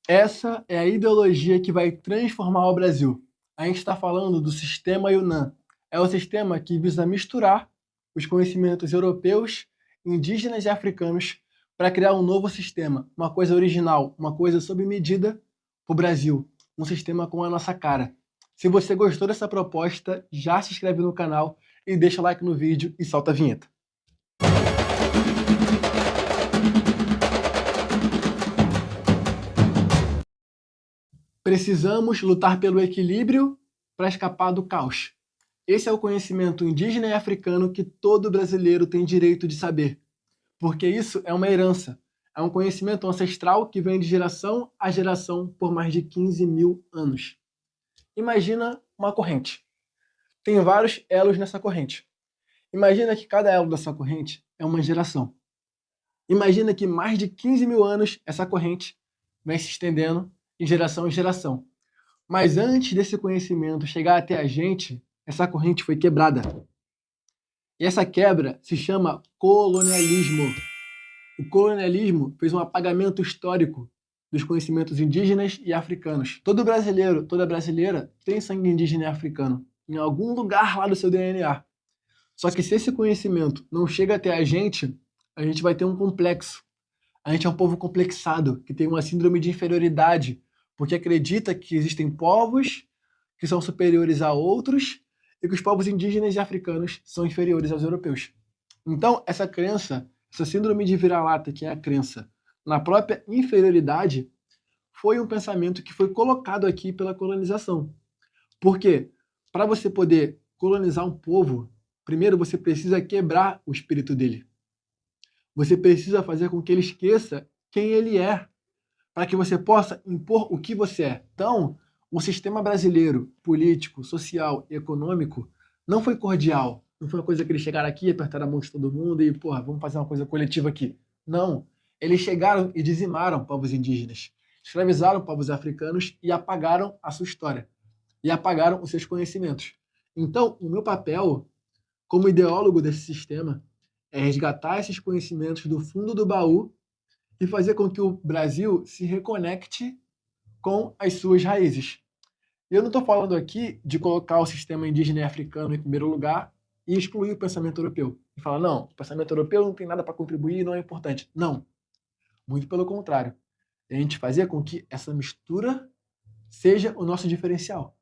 Essa é a ideologia que vai transformar o Brasil. A gente está falando do sistema Yunnan. É o sistema que visa misturar os conhecimentos europeus, indígenas e africanos para criar um novo sistema, uma coisa original, uma coisa sob medida para o Brasil, um sistema com a nossa cara. Se você gostou dessa proposta, já se inscreve no canal e deixa o like no vídeo e solta a vinheta. Precisamos lutar pelo equilíbrio para escapar do caos. Esse é o conhecimento indígena e africano que todo brasileiro tem direito de saber, porque isso é uma herança, é um conhecimento ancestral que vem de geração a geração por mais de 15 mil anos. Imagina uma corrente. Tem vários elos nessa corrente. Imagina que cada elo dessa corrente é uma geração. Imagina que mais de 15 mil anos essa corrente vem se estendendo de geração em geração. Mas antes desse conhecimento chegar até a gente, essa corrente foi quebrada. E essa quebra se chama colonialismo. O colonialismo fez um apagamento histórico dos conhecimentos indígenas e africanos. Todo brasileiro, toda brasileira tem sangue indígena e africano em algum lugar lá do seu DNA. Só que se esse conhecimento não chega até a gente vai ter um complexo. A gente é um povo complexado, que tem uma síndrome de inferioridade, porque acredita que existem povos que são superiores a outros e que os povos indígenas e africanos são inferiores aos europeus. Então, essa crença, essa síndrome de vira-lata, que é a crença na própria inferioridade, foi um pensamento que foi colocado aqui pela colonização. Por quê? Para você poder colonizar um povo, primeiro você precisa quebrar o espírito dele. Você precisa fazer com que ele esqueça quem ele é, para que você possa impor o que você é. Então, o sistema brasileiro, político, social e econômico, não foi cordial. Não foi uma coisa que eles chegaram aqui, apertaram a mão de todo mundo e, porra, vamos fazer uma coisa coletiva aqui. Não. Eles chegaram e dizimaram povos indígenas, escravizaram povos africanos e apagaram a sua história. E apagaram os seus conhecimentos. Então, o meu papel, como ideólogo desse sistema, é resgatar esses conhecimentos do fundo do baú e fazer com que o Brasil se reconecte com as suas raízes. E eu não estou falando aqui de colocar o sistema indígena e africano em primeiro lugar e excluir o pensamento europeu. E falar, não, o pensamento europeu não tem nada para contribuir, não é importante. Não. Muito pelo contrário. A gente fazer com que essa mistura seja o nosso diferencial.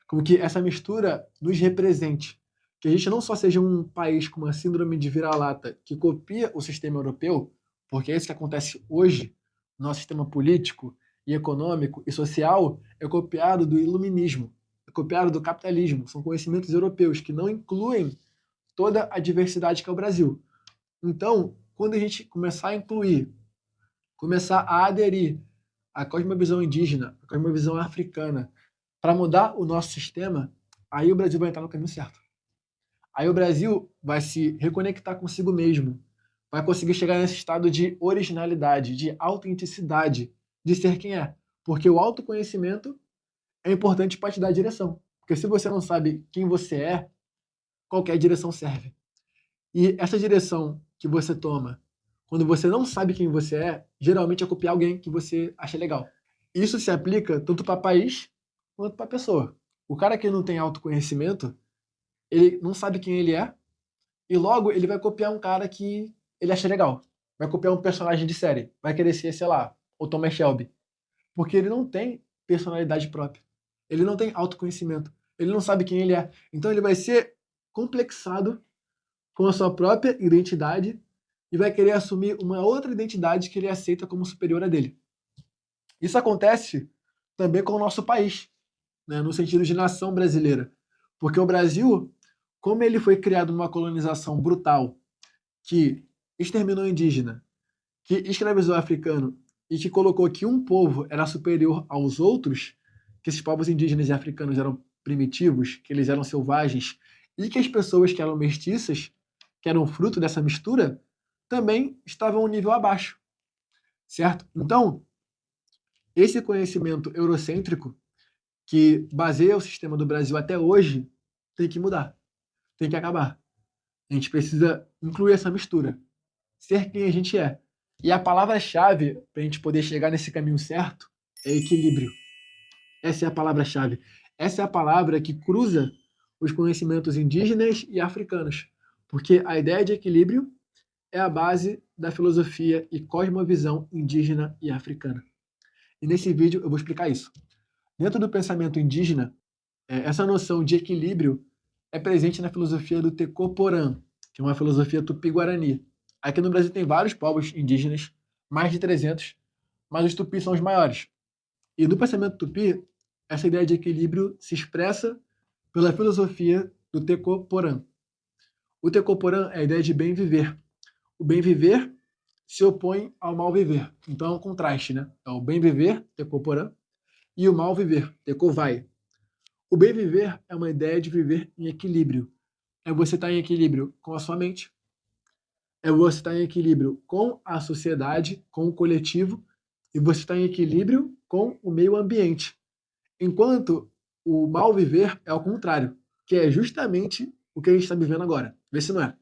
Com que essa mistura nos represente. Que a gente não só seja um país com uma síndrome de vira-lata que copia o sistema europeu, porque é isso que acontece hoje, nosso sistema político e econômico e social é copiado do iluminismo, é copiado do capitalismo, são conhecimentos europeus que não incluem toda a diversidade que é o Brasil. Então, quando a gente começar a incluir, começar a aderir à cosmovisão indígena, à cosmovisão africana, para mudar o nosso sistema, aí o Brasil vai entrar no caminho certo. Aí o Brasil vai se reconectar consigo mesmo, vai conseguir chegar nesse estado de originalidade, de autenticidade, de ser quem é. Porque o autoconhecimento é importante para te dar direção. Porque se você não sabe quem você é, qualquer direção serve. E essa direção que você toma, quando você não sabe quem você é, geralmente é copiar alguém que você acha legal. Isso se aplica tanto para país quanto para pessoa. O cara que não tem autoconhecimento, ele não sabe quem ele é, e logo ele vai copiar um cara que ele acha legal. Vai copiar um personagem de série. Vai querer ser, sei lá, o Thomas Shelby. Porque ele não tem personalidade própria. Ele não tem autoconhecimento. Ele não sabe quem ele é. Então ele vai ser complexado com a sua própria identidade e vai querer assumir uma outra identidade que ele aceita como superior a dele. Isso acontece também com o nosso país, né, no sentido de nação brasileira. Porque o Brasil, como ele foi criado numa colonização brutal, que exterminou o indígena, que escravizou o africano e que colocou que um povo era superior aos outros, que esses povos indígenas e africanos eram primitivos, que eles eram selvagens, e que as pessoas que eram mestiças, que eram fruto dessa mistura, também estavam um nível abaixo, certo? Então, esse conhecimento eurocêntrico que baseia o sistema do Brasil até hoje tem que mudar, tem que acabar. A gente precisa incluir essa mistura, ser quem a gente é. E a palavra-chave para a gente poder chegar nesse caminho certo é equilíbrio. Essa é a palavra-chave. Essa é a palavra que cruza os conhecimentos indígenas e africanos, porque a ideia de equilíbrio é a base da filosofia e cosmovisão indígena e africana. E nesse vídeo eu vou explicar isso. Dentro do pensamento indígena, essa noção de equilíbrio é presente na filosofia do Tecoporã, que é uma filosofia tupi-guarani. Aqui no Brasil tem vários povos indígenas, mais de 300, mas os tupis são os maiores. E no pensamento tupi, essa ideia de equilíbrio se expressa pela filosofia do Tecoporã. O Tecoporã é a ideia de bem viver. O bem viver se opõe ao mal viver. Então é um contraste, né? É o bem viver, Tecoporã, e o mal viver, Tecovai. O bem viver é uma ideia de viver em equilíbrio. É você estar em equilíbrio com a sua mente, é você estar em equilíbrio com a sociedade, com o coletivo, e você estar em equilíbrio com o meio ambiente. Enquanto o mal viver é o contrário, que é justamente o que a gente está vivendo agora. Vê se não é.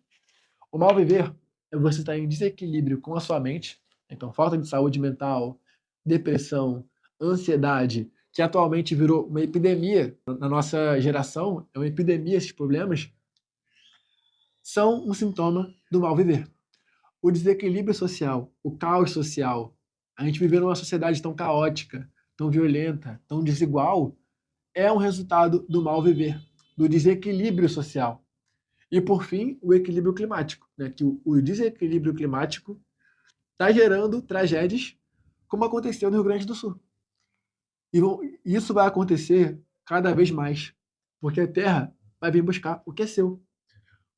O mal viver é você estar em desequilíbrio com a sua mente, então falta de saúde mental, depressão, ansiedade, que atualmente virou uma epidemia na nossa geração, é uma epidemia esses problemas, são um sintoma do mal viver. O desequilíbrio social, o caos social, a gente viver numa sociedade tão caótica, tão violenta, tão desigual, é um resultado do mal viver, do desequilíbrio social. E, por fim, o equilíbrio climático, né? Que o desequilíbrio climático está gerando tragédias, como aconteceu no Rio Grande do Sul. E isso vai acontecer cada vez mais, porque a Terra vai vir buscar o que é seu.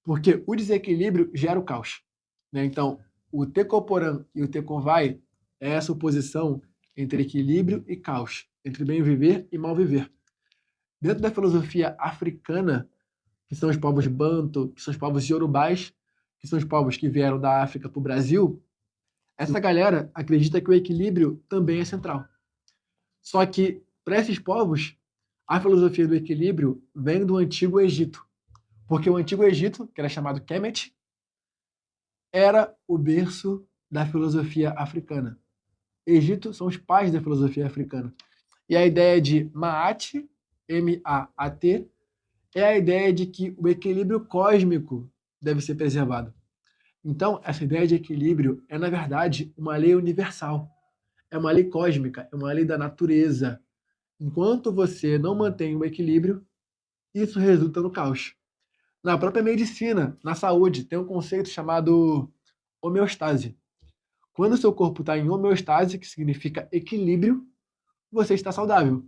Porque o desequilíbrio gera o caos. Né? Então, o Tecoporã e o Tecovai é essa oposição entre equilíbrio e caos, entre bem viver e mal viver. Dentro da filosofia africana, que são os povos Banto, que são os povos Yorubais, que são os povos que vieram da África para o Brasil, essa galera acredita que o equilíbrio também é central. Só que, para esses povos, a filosofia do equilíbrio vem do Antigo Egito. Porque o Antigo Egito, que era chamado Kemet, era o berço da filosofia africana. Egito são os pais da filosofia africana. E a ideia de Maat, M-A-A-T, é a ideia de que o equilíbrio cósmico deve ser preservado. Então, essa ideia de equilíbrio é, na verdade, uma lei universal. É uma lei cósmica, é uma lei da natureza. Enquanto você não mantém o equilíbrio, isso resulta no caos. Na própria medicina, na saúde, tem um conceito chamado homeostase. Quando o seu corpo está em homeostase, que significa equilíbrio, você está saudável.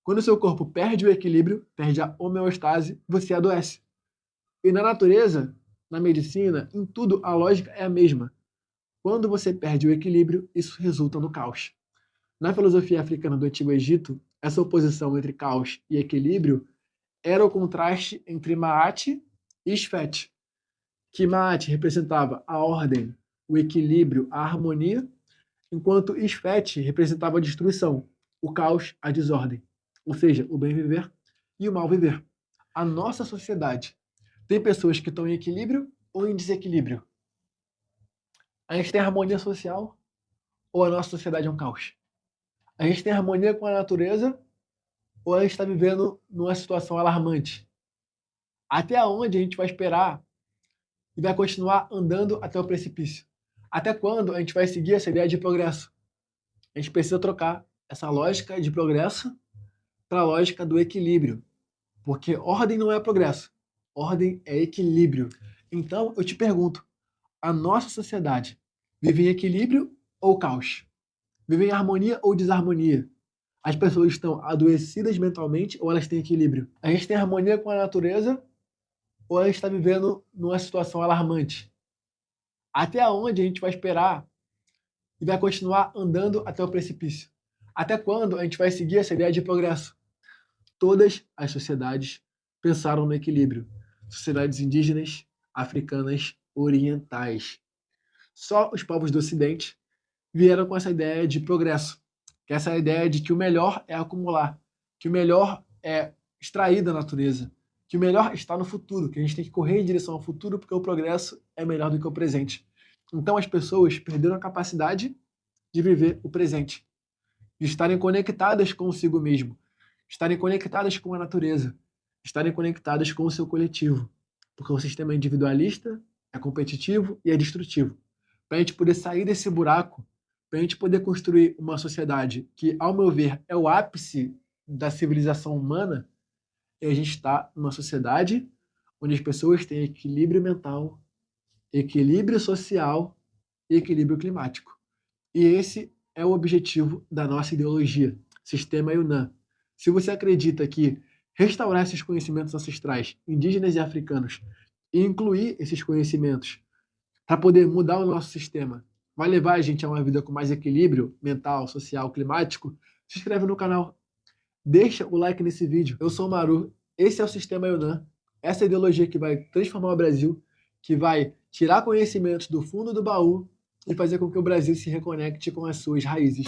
Quando o seu corpo perde o equilíbrio, perde a homeostase, você adoece. E na natureza, na medicina, em tudo, a lógica é a mesma. Quando você perde o equilíbrio, isso resulta no caos. Na filosofia africana do Antigo Egito, essa oposição entre caos e equilíbrio era o contraste entre Maat e Sfet, que Maat representava a ordem, o equilíbrio, a harmonia, enquanto Sfet representava a destruição, o caos, a desordem, ou seja, o bem viver e o mal viver. A nossa sociedade tem pessoas que estão em equilíbrio ou em desequilíbrio. A gente tem harmonia social ou a nossa sociedade é um caos? A gente tem harmonia com a natureza ou a gente está vivendo numa situação alarmante? Até onde a gente vai esperar e vai continuar andando até o precipício? Até quando a gente vai seguir essa ideia de progresso? A gente precisa trocar essa lógica de progresso para a lógica do equilíbrio. Porque ordem não é progresso, ordem é equilíbrio. Então, eu te pergunto, a nossa sociedade vive em equilíbrio ou caos? Vive em harmonia ou desarmonia? As pessoas estão adoecidas mentalmente ou elas têm equilíbrio? A gente tem harmonia com a natureza ou a gente está vivendo numa situação alarmante? Até onde a gente vai esperar e vai continuar andando até o precipício? Até quando a gente vai seguir essa ideia de progresso? Todas as sociedades pensaram no equilíbrio. Sociedades indígenas, africanas, orientais. Só os povos do Ocidente vieram com essa ideia de progresso, que é essa ideia de que o melhor é acumular, que o melhor é extrair da natureza, que o melhor está no futuro, que a gente tem que correr em direção ao futuro porque o progresso é melhor do que o presente. Então as pessoas perderam a capacidade de viver o presente. de estarem conectadas consigo mesmo, estarem conectadas com a natureza, estarem conectadas com o seu coletivo. Porque o sistema é individualista, é competitivo e é destrutivo. Para a gente poder sair desse buraco, para a gente poder construir uma sociedade que, ao meu ver, é o ápice da civilização humana, a gente está numa sociedade onde as pessoas têm equilíbrio mental, equilíbrio social e equilíbrio climático. E esse é o objetivo da nossa ideologia, Sistema Yunnan. Se você acredita que restaurar esses conhecimentos ancestrais, indígenas e africanos, e incluir esses conhecimentos para poder mudar o nosso sistema, vai levar a gente a uma vida com mais equilíbrio mental, social, climático, se inscreve no canal. Deixa o like nesse vídeo. Eu sou o Maru, esse é o Sistema Yunnan, essa ideologia que vai transformar o Brasil, que vai tirar conhecimentos do fundo do baú e fazer com que o Brasil se reconecte com as suas raízes.